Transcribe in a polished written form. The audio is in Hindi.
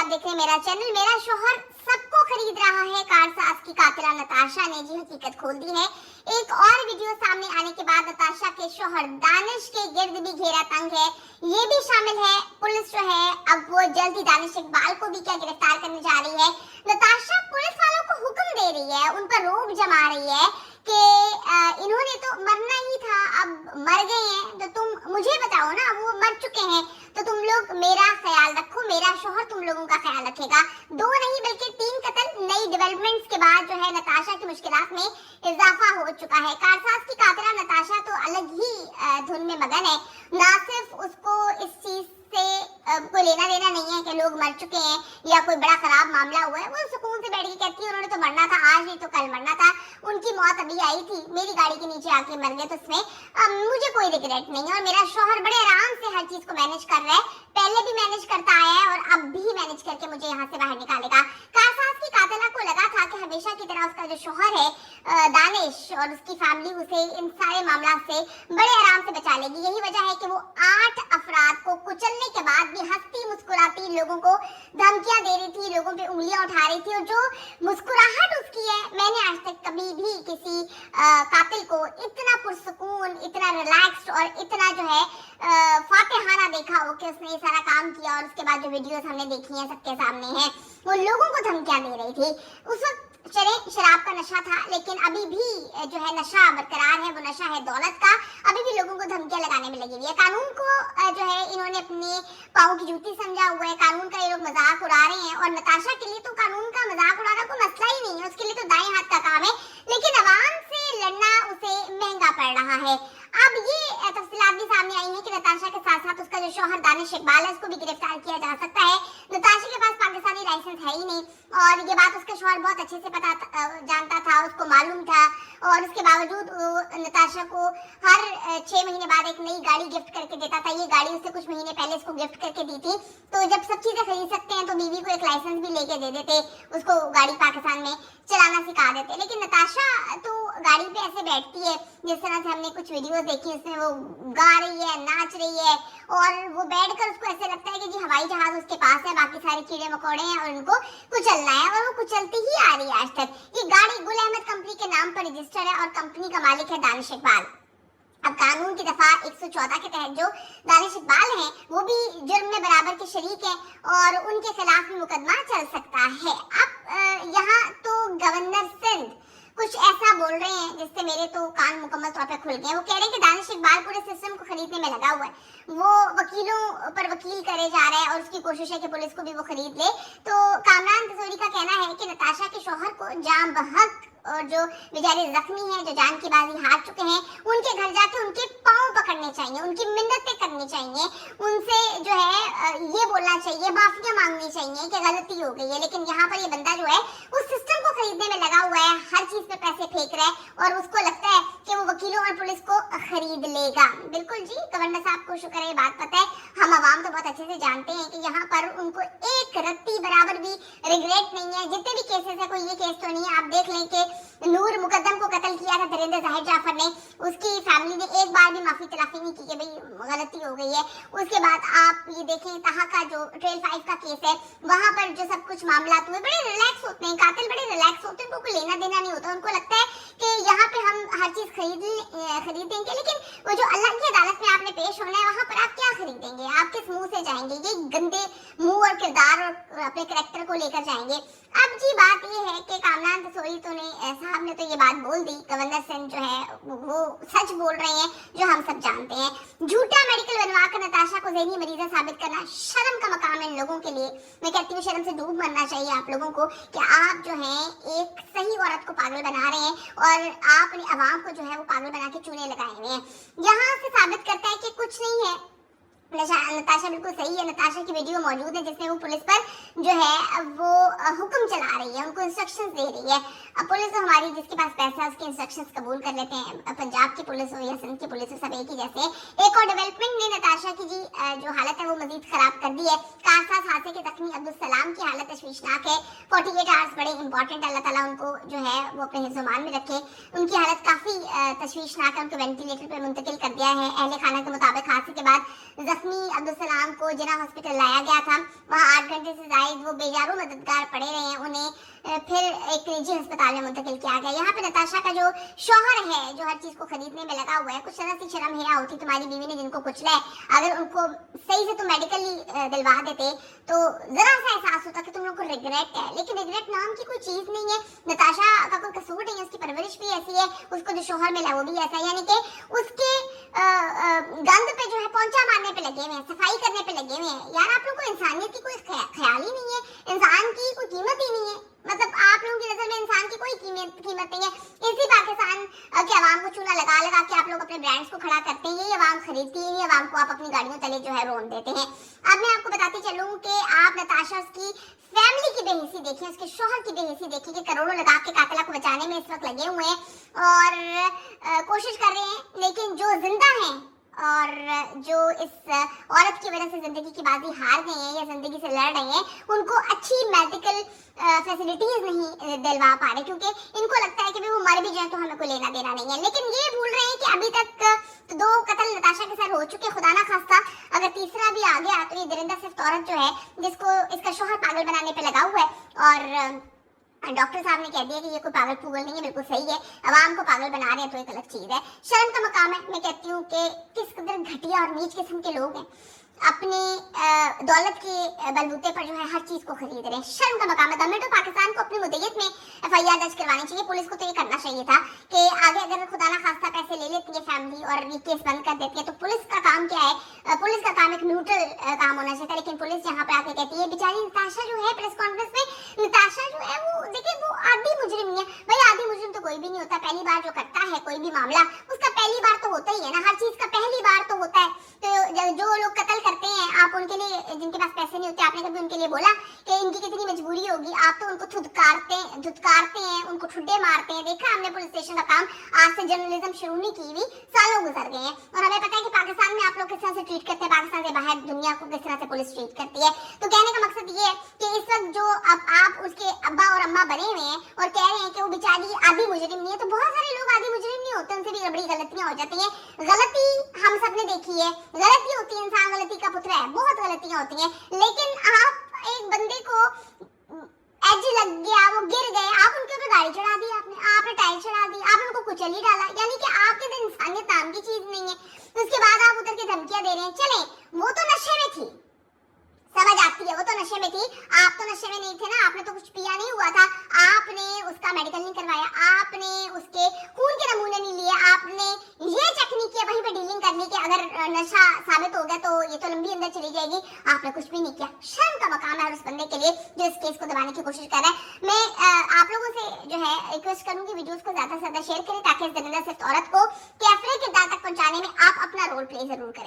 देख रहे हैं मेरा चैनल। मेरा शोहर सबको खरीद रहा है। कारसाज की कातिला नताशा ने जी हकीकत खोल दी है। एक और वीडियो सामने आने के बाद नताशा के शोहर दानिश के गिर्द भी घेरा तंग है। ये भी शामिल है। पुलिस जो है अब वो जल्द ही दानिश इकबाल को भी क्या गिरफ्तार करने जा रही है। नताशा पुलिस वालों को हुक्म दे रही है, उन पर रोब जमा रही है कि इन्होंने तो मरना ही था, अब मर गए हैं तो तुम मुझे बताओ ना, वो मर चुके हैं तो तुम लोग मेरा ख्याल रखो, मेरा शोहर तुम लोगों का ख्याल रखेगा। 2 नहीं बल्कि 3 कत्ल नई डेवलपमेंट्स के बाद जो है नताशा की मुश्किलात में इजाफा हो चुका है। कारसाज की कातिला नताशा तो अलग ही धुन में मगन है। ना सिर्फ उसको इस चीज से कोई लेना देना नहीं है कि लोग मर चुके हैं या कोई बड़ा खराब मामला हुआ है, वो सुकून से बैठ के कहती है उन्होंने तो मरना था, आज नहीं तो कल मरना था, उनकी मौत अभी आई थी, मेरी गाड़ी के नीचे आके मर गए, तो इसमें मुझे कोई रिग्रेट नहीं है और मेरा शोहर बड़े आराम से हर चीज को मैनेज कर रहा है, पहले भी मैनेज करता आया है और अब भी मैनेज करके मुझे यहाँ से बाहर निकालेगा। कारसाज की कातिला को लगा था कि हमेशा की तरह उसका जो शोहर है दानिश और उसकी फैमिली उसे इन सारे मामला से बड़े आराम से बचा लेगी। यही वजह है कि वो 8 अफराद को कुचलने के बाद भी हंसती मुस्कुराती लोगों को धमकियां दे रही थी, लोगों पे उंगलियां उठा रही थी और जो मुस्कुराहट उसकी है, मैंने आज तक कभी भी किसी कातिल को इतना पुरसुकून, इतना रिलैक्स्ड और इतना जो है फातिहाना देखा हो कि उसने ये सारा काम किया। और उसके बाद जो वीडियोस हमने देखी हैं सबके सामने हैं, वो लोगों को धमकियां दे रही थी। उस वक्त शराब का नशा था, लेकिन अभी भी जो है नशा बरकरार है, वो नशा है दौलत का। अभी भी लोगों को धमकियां लगाने में लगी हुई है। कानून को जो है इन्होंने अपने पाँव की जूती समझा हुआ है, कानून का ये लोग मजाक उड़ा रहे हैं और नताशा के लिए तो कानून का मजाक उड़ाना कोई मसला ही नहीं है, उसके लिए तो दाएं हाथ का काम है, लेकिन अवाम से लड़ना उसे महंगा पड़ रहा है। अब ये तफसीलात भी सामने आई है कि नताशा के साथ साथ उसका जो शोहर दानिश इकबाल है उसको भी गिरफ्तार किया जा सकता है। नताशा के पास पाकिस्तानी लाइसेंस है ही नहीं और ये बात उसका शोहर बहुत अच्छे से जानता था, उसको मालूम था और उसके बावजूद नताशा को हर 6 महीने बाद एक नई गाड़ी गिफ्ट करके देता था। ये गाड़ी उससे कुछ महीने पहले इसको गिफ्ट करके दी थी, तो जब सब चीजें खरीद सकते हैं तो बीवी को एक लाइसेंस भी लेके दे देते, उसको गाड़ी पाकिस्तान में चलाना सिखा देते। लेकिन नताशा तो गाड़ी पे ऐसे बैठती है जिस तरह से हमने कुछ वीडियोस देखी, उसमें वो गा रही है, नाच रही है और वो बैठकर उसको ऐसे लगता है कि जी हवाई जहाज उसके पास है, बाकी सारे कीड़े मकोड़े हैं और उनको कुचलना है और वो कुचलती ही आ रही है आज तक। ये गाड़ी गुल अहमद कंपनी के नाम पर रजिस्टर्ड है और कंपनी का मालिक है दानिश इकबाल। अब कानून की दफा 114 के तहत जो दानिश इकबाल हैं वो भी जुर्म में बराबर के शरीक हैं और उनके खिलाफ भी मुकदमा चल सकता है। अब यहाँ तो गवर्नर सिंध कुछ ऐसा बोल रहे हैं जिससे मेरे तो कान मुकम्मल तौर पे खुल गए। वो कह रहे हैं कि दानिश इकबाल पूरे सिस्टम को खरीदने में लगा हुआ है, वो वकीलों पर वकील करे जा रहा है और उसकी कोशिश है कि पुलिस को भी वो खरीद ले। तो कामरान तसोरी का कहना है कि नताशा के शोहर को जान बहक और जो बेचारे जख्मी हैं, जो जान की बाजी हार चुके हैं, उनके घर जाके उनके पांव पकड़ने चाहिए, उनकी मिन्नतें करनी चाहिए, उनसे जो है ये बोलना चाहिए, माफिया मांगनी चाहिए कि गलती हो गई है। लेकिन यहाँ पर ये बंदा जो है उस सिस्टम को खरीदने में लगा हुआ है, हर चीज पे पैसे फेंक रहा है और उसको लगता है कि वो वकीलों और पुलिस को खरीद लेगा। बिल्कुल जी, गवर्नर साहब को शुक्र है, ये बात पता है। हम आवाम तो बहुत अच्छे से जानते हैं कि यहाँ पर उनको एक रत्ती बराबर भी रिग्रेट नहीं है। जितने भी केसेस है, कोई ये केस तो नहीं है। आप देख लें कि नूर मुकद्दम को कत्ल किया था धीरेन्द्र जाहिर जाफर ने, उसकी फैमिली ने एक बार भी माफी तलाफी नहीं की कि भाई गलती हो गई है। उसके बाद आप ये देखें तहा का जो ट्रेल 5 का केस है, वहां पर जो सब कुछ मामला हुए बड़े रिलैक्स होते हैं, कातिल बड़े रिलैक्स होते हैं, उनको लेना देना नहीं होता। उनको लगता है कि यहाँ पे हम हर चीज खरीदेंगे, लेकिन वो जो अल्लाह की अदालत में आपने पेश होना है वहां पर आप क्या खरीदेंगे, आप किस मुंह से जाएंगे, ये गंदे मुंह और किरदार और अपने कैरेक्टर को लेकर जाएंगे। अब जी बात ये है कि कामरान तसोरी तो ने साहब ने तो ये बात बोल दी, गवर्नर सिंह जो है वो सच बोल रहे हैं जो हम सब जानते हैं। झूठा मेडिकल बनवा कर नताशा को ज़हनी मरीजा साबित करना शर्म का मकाम है इन लोगों के लिए। मैं कहती हूँ शर्म से डूब मरना चाहिए आप लोगों को कि आप जो है एक सही औरत को पागल बना रहे हैं और आप अपनी आवाम को जो है वो पागल बना के चूने लगाए हुए हैं। यहाँ से साबित करता है कि कुछ नहीं है, नताशा बिल्कुल सही है। नताशा की वीडियो मौजूद है जिसमें वो पुलिस पर जो है वो हुक्म चला रही है, उनको इंस्ट्रक्शंस दे रही है। अब पुलिस तो हमारी जिसके पास पैसा है उसके इंस्ट्रक्शंस कबूल कर लेते हैं, पंजाब की पुलिस हो या सिंध की पुलिस हो, सब एक ही जैसे। एक और डेवलपमेंट ने नताशा की जी जो हालत है वो मजीद खराब कर दी है। कारसाज हादसे के जख्मी अब्दुल सलाम की हालत तशवीशनाक है। 48 आवर्स बड़े इंपॉर्टेंट, अल्लाह ताला उनको जो है वो अपने हिफ्ज़-ओ-मान में रखे। उनकी हालत काफी तशवीशनाक है, उनको वेंटिलेटर पर मुंतकिल कर दिया है। अहले खाना के मुताबिक हादसे के बाद जख्मी अब्दुल सलाम को जिना हॉस्पिटल लाया गया था, वहाँ 8 घंटे से जायद वो बेजारू मददगार पड़े रहे हैं, उन्हें फिर एक निजी अस्पताल में मुंतकिल किया गया। यहाँ पे नताशा का जो शौहर है, जो हर चीज को खरीदने में लगा हुआ है, कुछ तरह से शर्म हैया होती तुम्हारी बीवी ने जिनको कुचला है, अगर उनको सही से तुम मेडिकली दिलवा देते तो जरा सा एहसास होता कि तुम लोग को रिग्रेट है। लेकिन रिग्रेट नाम की कोई चीज नहीं है। नताशा का कोई कसूर नहीं है, उसकी परवरिश भी ऐसी है, उसको जो शौहर मिला वो भी ऐसा है, यानी कि उसके गंद पे जो है पहुंचा मारने पे लगे हुए हैं, सफाई करने पे लगे हुए हैं। यार आप लोगों को इंसानियत की कोई ख्याल ही नहीं है, इंसान की कोई कीमत ही नहीं है। मतलब आप लोगों की नजर में इंसान की कोई कीमत नहीं है। इसी पाकिस्तान के अवाम को चूना लगा लगा के आप लोग अपने ब्रांड्स को खड़ा करते हैं, ये अवाम खरीदती है, ये अवाम को आप अपनी गाड़ियों तले जो है रोन देते हैं। अब मैं आपको बताती चलूं कि आप नताशा की फैमिली की बेहिसी देखिए, उसके शौहर की बेहिसी देखिए कि करोड़ों लगा के कातिला को बचाने में इस वक्त लगे हुए हैं और कोशिश कर रहे हैं, लेकिन जो जिंदा हैं और जो इस औरत की वजह से जिंदगी की बाजी हार गए हैं या जिंदगी से लड़ रहे हैं, उनको अच्छी मेडिकल फैसिलिटीज नहीं दिलवा पा रहे, क्योंकि इनको लगता है कि वो मर भी जाए तो हमें कोई लेना देना नहीं है। लेकिन ये भूल रहे हैं कि अभी तक 2 कत्ल नताशा के साथ हो चुके, खुदा ना खास्ता अगर तीसरा भी आ गया तो ये दरिंदा सिर्फ औरत जो है जिसको इसका शौहर पागल बनाने पे लगा हुआ है और डॉक्टर साहब ने कह दिया कि ये कोई पागल पुगल नहीं है, बिल्कुल सही है, अवाम को पागल बना रहे हैं तो एक अलग चीज है। शर्म का मकाम है। मैं कहती हूँ कि किस कदर घटिया और नीच किस्म के लोग हैं, अपने दौलत के बलबूते पर जो है हर चीज को खरीद रहे हैं। शर्म का मकाम है। गवर्नमेंट ऑफ पाकिस्तान को अपनी मुद्दत में FIR दर्ज करवानी चाहिए, पुलिस को तो ये करना चाहिए था कि आगे अगर खुदा ना खास्ता पैसे ले लेती है फैमिली और ये केस बंद कर देती है तो पुलिस का काम क्या है, पुलिस का काम एक न्यूट्रल काम होना चाहिए था। लेकिन पुलिस यहाँ पे आके कहती है, बेचारी नताशा जो है प्रेस कॉन्फ्रेंस में, नताशा जो है वो देखिए वो आधी मुजरिम नहीं है। भाई आधी मुजरिम तो कोई भी नहीं होता, पहली बार जो करता है कोई भी मामला उसका पहली बार तो होता ही है ना, हर चीज का पहली बार तो होता है। तो जो लोग कत्ल करते हैं आप उनके लिए, जिनके पास पैसे नहीं होते, आपने कभी उनके लिए बोला कि इनकी कितनी मजबूरी होगी? आप तो उनको धुतकारते हैं, उनको ठुड्डे मारते हैं। देखा हमने पुलिस स्टेशन का काम, आज से जर्नलिज्म शुरू नहीं की हुई, सालों गुजर गए हैं और हमें पता है कि पाकिस्तान में आप लोग किस तरह से ट्रीट करते हैं, पाकिस्तान से बाहर दुनिया को किस तरह से पुलिस ट्रीट करती है। तो कहने का मकसद ये है कि इस वक्त जो अब आप उसके अब्बा और अम्मा बने हुए हैं और कह रहे हैं कि वो बेचारी आधी मुजरिम नहीं है, तो बहुत सारे लोग आधी मुजरिम नहीं होते, उनसे भी बड़ी गलतियां हो जाती हैं। गलती हम सब ने देखी है, गलती होती है, इंसान गलती का पुत्र है, बहुत गलतियां होती हैं। लेकिन आप एक बंदे को एज लग गया, वो गिर गए, आप उनके ऊपर गाड़ी चढ़ा दी, आपने टायर चढ़ा दी, आपने उनको कुचल ही डाला, यानी कि आपके अंदर इंसानियत नाम की चीज नहीं है। उसके बाद आप उधर के धमकियां दे रहे हैं। चले वो तो नशे में थी, समझ आती है, वो तो नशे में थी, आप तो नशे में नहीं थे ना, आपने तो कुछ पिया नहीं हुआ था, आपने उसका मेडिकल नहीं करवाया, आपने उसके खून के नमूने नहीं लिए, आपने ये चेक नहीं किया वहीं पे डीलिंग करने के अगर नशा साबित हो गया तो ये तो लंबी अंदर चली जाएगी, आपने कुछ भी नहीं किया। शर्म का मकाम है उस बंदे के लिए जो इस केस को दबाने की कोशिश कर रहा है। मैं आप लोगों से जो है रिक्वेस्ट करूंगी वीडियोस को ज्यादा से ज्यादा शेयर करें ताकि इस दरिंदा सिर्फ औरत को कैफरे किरदार तक पहुंचाने में आप अपना रोल प्ले जरूर करें।